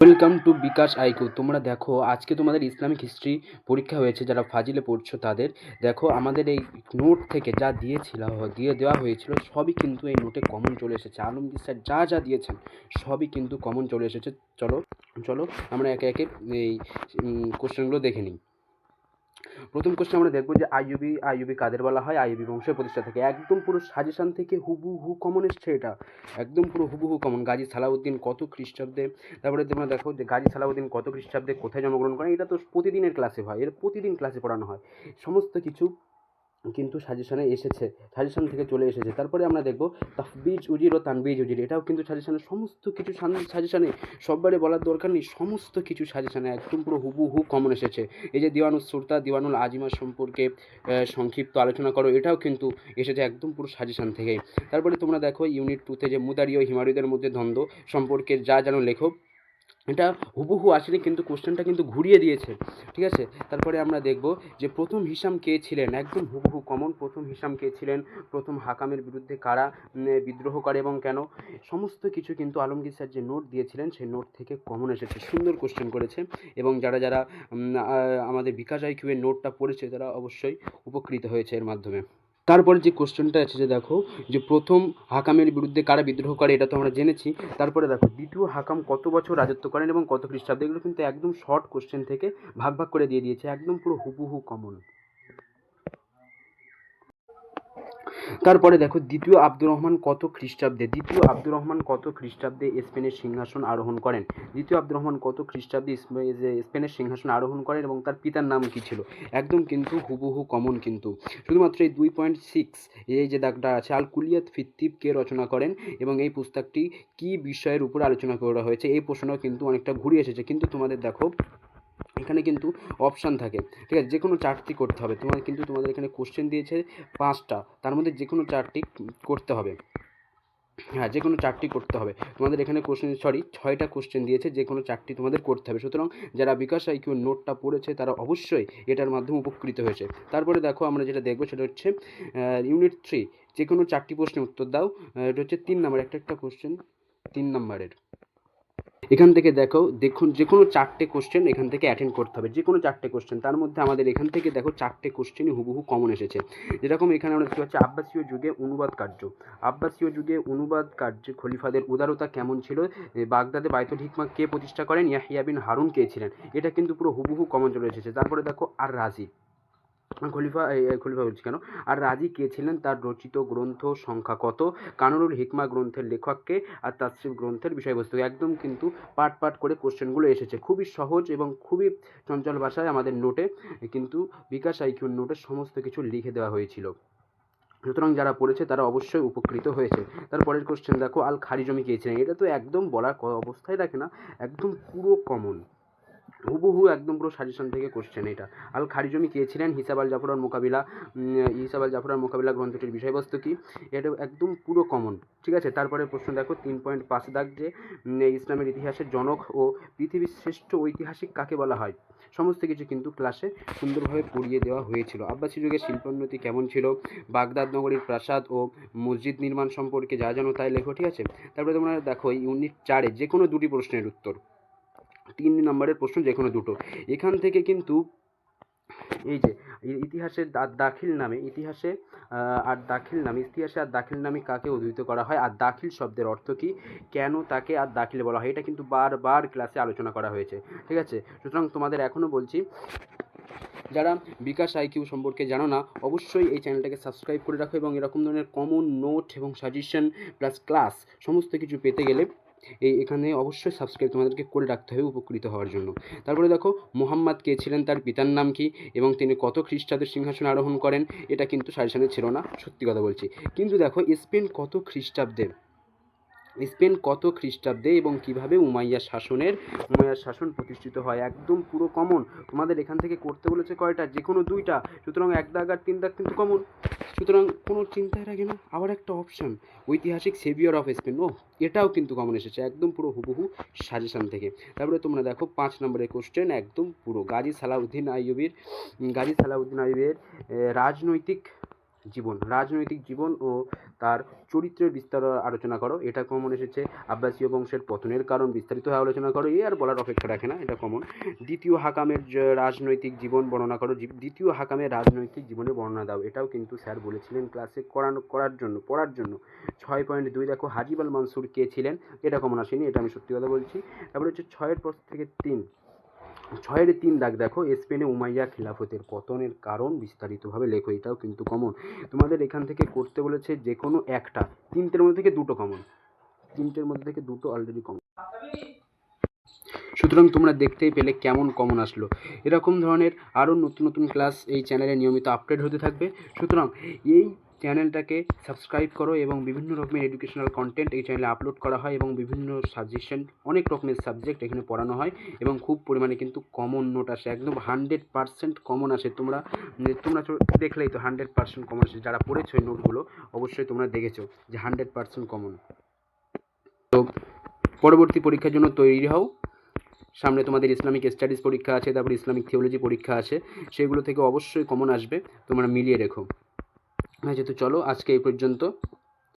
Welcome to bKash IQ. তোমরা দেখো আজকে তোমাদের ইসলামিক হিস্ট্রি পরীক্ষা হয়েছে, যারা ফাজিলে পড়ছো তাদের। দেখো আমাদের এই নোট থেকে যা দেওয়া হয়েছিল সবই কিন্তু এই নোটে কমন চলে এসেছে। আলমগীর স্যার যা যা দিয়েছেন সবই কিন্তু কমন চলে এসেছে। চলো চলো আমরা একে একে এই কোশ্চেনগুলো দেখে নিই। প্রথম কোশ্চেন আমরা দেখবো যে আইয়ুবি কাদের বলা হয়? আইয়ুবি বংশের প্রতিষ্ঠা থেকে। একদম পুরো সাজেশন থেকে হুবহু কমন এসছে, এটা একদম পুরো হুবহু কমন। গাজী সালাউদ্দিন কত খ্রিস্টাব্দে? তারপরে তোমরা দেখো যে গাজী সালাউদ্দিন কত খ্রিস্টাব্দে কোথায় জন্মগ্রহণ করেন? এটা তো প্রতিদিনের ক্লাসে হয়, এটা প্রতিদিন ক্লাসে পড়ানো হয়। সমস্ত কিছু কিন্তু সাজেশনে এসেছে, সাজেশন থেকে চলে এসেছে। তারপরে আমরা দেখব তাফবিজ উজির ও তানবিজ উজির, এটাও কিন্তু সাজেশনে সমস্ত কিছু সাজেশনে, সববারে বলার দরকার নেই, সমস্ত কিছু সাজেশনে একদম পুরো হুবহু কমন এসেছে। এই যে দিওয়ানুল সুলতা দিওয়ানুল আজিমা সম্পর্কে সংক্ষিপ্ত আলোচনা করো, এটাও কিন্তু এসেছে একদম পুরো সাজেশন থেকে। তারপরে তোমরা দেখো ইউনিট 2 তে যে মুদারি ও হিমারিদের মধ্যে দ্বন্দ্ব সম্পর্কে যা জানো লেখো, এটা হুবহু আসেনি কিন্তু কোশ্চেনটা কিন্তু ঘুরিয়ে দিয়েছে, ঠিক আছে। তারপরে আমরা দেখব যে প্রথম হিসাম কে ছিলেন? একদম হুবহু কমন। প্রথম হিসাম কে ছিলেন? প্রথম হাকামের বিরুদ্ধে কারা বিদ্রোহ করে এবং কেন? সমস্ত কিছু কিন্তু আলমগীর স্যার যে নোট দিয়েছিলেন সেই নোট থেকে কমন এসেছে, সুন্দর কোশ্চেন করেছে। এবং যারা যারা আমাদের বিকাশ আইকিউ এর নোটটা পড়েছে তারা অবশ্যই উপকৃত হয়েছে এর মাধ্যমে। তারপরে যে কোশ্চেনটা আছে যে দেখো যে প্রথম হাকামের বিরুদ্ধে কারা বিদ্রোহ করে, এটা তো আমরা জেনেছি। তারপরে দেখো দ্বিতীয় হাকাম কত বছর রাজত্ব করেন এবং কত খ্রিস্টাব্দে? এগুলো কিন্তু একদম শর্ট কোশ্চেন থেকে ভাগ ভাগ করে দিয়ে দিয়েছে, একদম পুরো হুবহু কমন। তারপরে দেখো দ্বিতীয় আব্দুর রহমান কত খ্রিস্টাব্দে? দ্বিতীয় আব্দুর রহমান কত খ্রিস্টাব্দে স্পেনের সিংহাসন আরোহণ করেন? দ্বিতীয় আব্দুর রহমান কত খ্রিস্টাব্দে স্পেনের সিংহাসন আরোহণ করেন এবং তার পিতার নাম কী ছিল? একদম কিন্তু হুবহু কমন কিন্তু। শুধুমাত্র এই 2.6 এই যে দাগটা আছে, আল কুলিয়াত ফিত্তিব কে রচনা করেন এবং এই পুস্তকটি কী বিষয়ের উপর আলোচনা করা হয়েছে? এই প্রশ্নটাও কিন্তু অনেকটা ঘুরিয়ে এসেছে, কিন্তু তোমাদের দেখো এখানে কিন্তু অপশান থাকে, ঠিক আছে, যে কোনো চারটি করতে হবে। তোমাদের এখানে কোশ্চেন দিয়েছে 5টা, তার মধ্যে যে কোনো চারটি করতে হবে। হ্যাঁ, যে কোনো চারটি করতে হবে তোমাদের। এখানে কোশ্চেন 6টা কোশ্চেন দিয়েছে, যে কোনো চারটি তোমাদের করতে হবে। সুতরাং যারা বিকাশ আইকিউ নোটটা পড়েছে তারা অবশ্যই এটার মাধ্যমে উপকৃত হয়েছে। তারপরে দেখো আমরা যেটা দেখবো সেটা হচ্ছে ইউনিট 3, যে কোনো চারটি প্রশ্নের উত্তর দাও। এটা হচ্ছে 3 নম্বর, একটা কোশ্চেন 3 নম্বরের। এখান থেকে দেখুন যে কোনো চারটে কোশ্চেন এখান থেকে অ্যাটেন্ড করতে হবে, যে কোনো চারটে কোশ্চেন। তার মধ্যে আমাদের এখান থেকে দেখো চারটে কোশ্চেনই হুবহু কমন এসেছে। যেরকম এখানে আমরা দেখতে পাচ্ছি আব্বাসীয় যুগে অনুবাদ কার্য। আব্বাসীয় যুগে অনুবাদ কার্যে খলিফাদের উদারতা কেমন ছিল? বাগদাদে বাইতুল হিকমা কে প্রতিষ্ঠা করেন? ইয়াহিয়া বিন হারুন কে ছিলেন? এটা কিন্তু পুরো হুবহু কমন চলে এসেছে। তারপরে দেখো আর রাজি খলিফা বলছি কেন, আর রাজি কে ছিলেন? তার রচিত গ্রন্থ সংখ্যা কত? কানুরুল হিকমা গ্রন্থের লেখককে? আর তাসরিফ গ্রন্থের বিষয়বস্তু। একদম কিন্তু পার্ট পার্ট করে কোশ্চেনগুলো এসেছে, খুবই সহজ এবং খুবই চঞ্চল ভাষায় আমাদের নোটে কিন্তু বিকাশ আইকিউর নোটে সমস্ত কিছু লিখে দেওয়া হয়েছিল। সুতরাং যারা পড়েছে তারা অবশ্যই উপকৃত হয়েছে। তারপরের কোশ্চেন দেখো আল খারিজমি কে ছিলেন? এটা তো একদম বলার অবস্থায় রাখে না, একদম পুরো কমন, হুবহু একদম পুরো সাজেশন থেকে কোশ্চেন এটা। আল খারিজমি কে ছিলেন? হিসাব আল জাফর আর মোকাবিলা গ্রন্থটির বিষয়বস্তু কি? এটা একদম পুরো কমন, ঠিক আছে। তারপরে প্রশ্ন দেখো 3.5 দাগ, যে ইসলামের ইতিহাসের জনক ও পৃথিবীর শ্রেষ্ঠ ঐতিহাসিক কাকে বলা হয়? সমস্ত কিছু কিন্তু ক্লাসে সুন্দরভাবে পড়িয়ে দেওয়া হয়েছিল। আব্বাসী যুগের শিল্পোন্নতি কেমন ছিল? বাগদাদ নগরীর প্রাসাদ ও মসজিদ নির্মাণ সম্পর্কে যা জানো তাই লেখো, ঠিক আছে। তারপরে তোমরা দেখো ইউনিট 4 যে কোনো দুটি প্রশ্নের উত্তর, 3 নম্বরের প্রশ্ন যে কোনো দুটো। এখান থেকে কিন্তু এই যে ইতিহাসের দাখিল নামে ইতিহাসে আর দাখিল নামে কাকে অভিহিত করা হয়? আর দাখিল শব্দের অর্থ কী? কেন তাকে আর দাখিল বলা হয়? এটা কিন্তু বারবার ক্লাসে আলোচনা করা হয়েছে, ঠিক আছে। সুতরাং তোমাদের এখনও বলছি, যারা বিকাশ আইকিউ সম্পর্কে জানো না অবশ্যই এই চ্যানেলটাকে সাবস্ক্রাইব করে রাখো এবং এরকম ধরনের কমন নোট এবং সাজেশন প্লাস ক্লাস সমস্ত কিছু পেতে গেলে এখানে অবশ্যই সাবস্ক্রাইব তোমাদেরকে করে রাখতে হবে উপকৃত হওয়ার জন্য। তারপরে দেখো মুহাম্মদ কে ছিলেন? তার পিতার নাম কি এবং তিনি কত খ্রিস্টাব্দে সিংহাসন আরোহণ করেন? এটা কিন্তু সাজেশনে ছিল না, সত্যি কথা বলছি। কিন্তু দেখো স্পেন কত খ্রিস্টাব্দে এবং কীভাবে উমাইয়া শাসন প্রতিষ্ঠিত হয়? একদম পুরো কমন। তোমাদের এখান থেকে করতে বলেছে কয়টা? যে কোনো 2টা। সুতরাং 1 দাগ আর 3 দাগ কিন্তু কমন, সুতরাং কোনো চিন্তায় রাখে না। আবার একটা অপশান ঐতিহাসিক সেভিয়র অফ স্পেন, এটাও কিন্তু কমন এসেছে, একদম পুরো হুবহু সাজেশান থেকে। তারপরে তোমরা দেখো 5 নম্বরের কোশ্চেন একদম পুরো গাজী সালাউদ্দিন আইয়ুবের রাজনৈতিক জীবন, রাজনৈতিক জীবন ও তার চরিত্রের বিস্তার আলোচনা করো। এটা কমন এসেছে। আব্বাসীয় বংশের পতনের কারণ বিস্তারিতভাবে আলোচনা করো। আর বলার অপেক্ষা রাখে না, এটা কমন। দ্বিতীয় হাকামের রাজনৈতিক জীবন বর্ণনা করো। দ্বিতীয় হাকামের রাজনৈতিক জীবনের বর্ণনা দাও। এটাও কিন্তু স্যার বলেছিলেন ক্লাসে পড়ার জন্য 6.2 দেখো হাজিব আল মানসুর কে ছিলেন, এটা কমন আসেনি, এটা আমি সত্যি কথা বলছি। তারপরে হচ্ছে 6-3 দাগ দেখো স্পেনে উমাইয়া খিলাফতের পতনের কারণ বিস্তারিতভাবে লেখো। এটাও কিন্তু কমন। তোমাদের এখান থেকে করতে বলেছে যে কোনো একটা, তিনটের মধ্যে থেকে দুটো অলরেডি কমন। সুতরাং তোমরা দেখতেই পেলে কেমন কমন আসলো। এরকম ধরনের আরও নতুন নতুন ক্লাস এই চ্যানেলে নিয়মিত আপডেট হতে থাকবে। সুতরাং এই চ্যানেলটাকে সাবস্ক্রাইব করো এবং বিভিন্ন রকমের এডুকেশনাল কন্টেন্ট এই চ্যানেলে আপলোড করা হয় এবং বিভিন্ন সাজেশন, অনেক রকমের সাবজেক্ট এখানে পড়ানো হয় এবং খুব পরিমাণে কিন্তু কমন নোট আসে, একদম 100% কমন আসে। তোমরা দেখলেই তো 100% কমন আসে। যারা পড়েছো এই নোটগুলো অবশ্যই তোমরা দেখেছো যে 100% কমন। তো পরবর্তী পরীক্ষার জন্য তৈরি হও। সামনে তোমাদের ইসলামিক স্টাডিজ পরীক্ষা আছে, তারপর ইসলামিক থিওলজি পরীক্ষা আছে, সেগুলো থেকে অবশ্যই কমন আসবে, তোমরা মিলিয়ে রেখো। হ্যাঁ, যেহেতু চলো আজকে এই পর্যন্ত।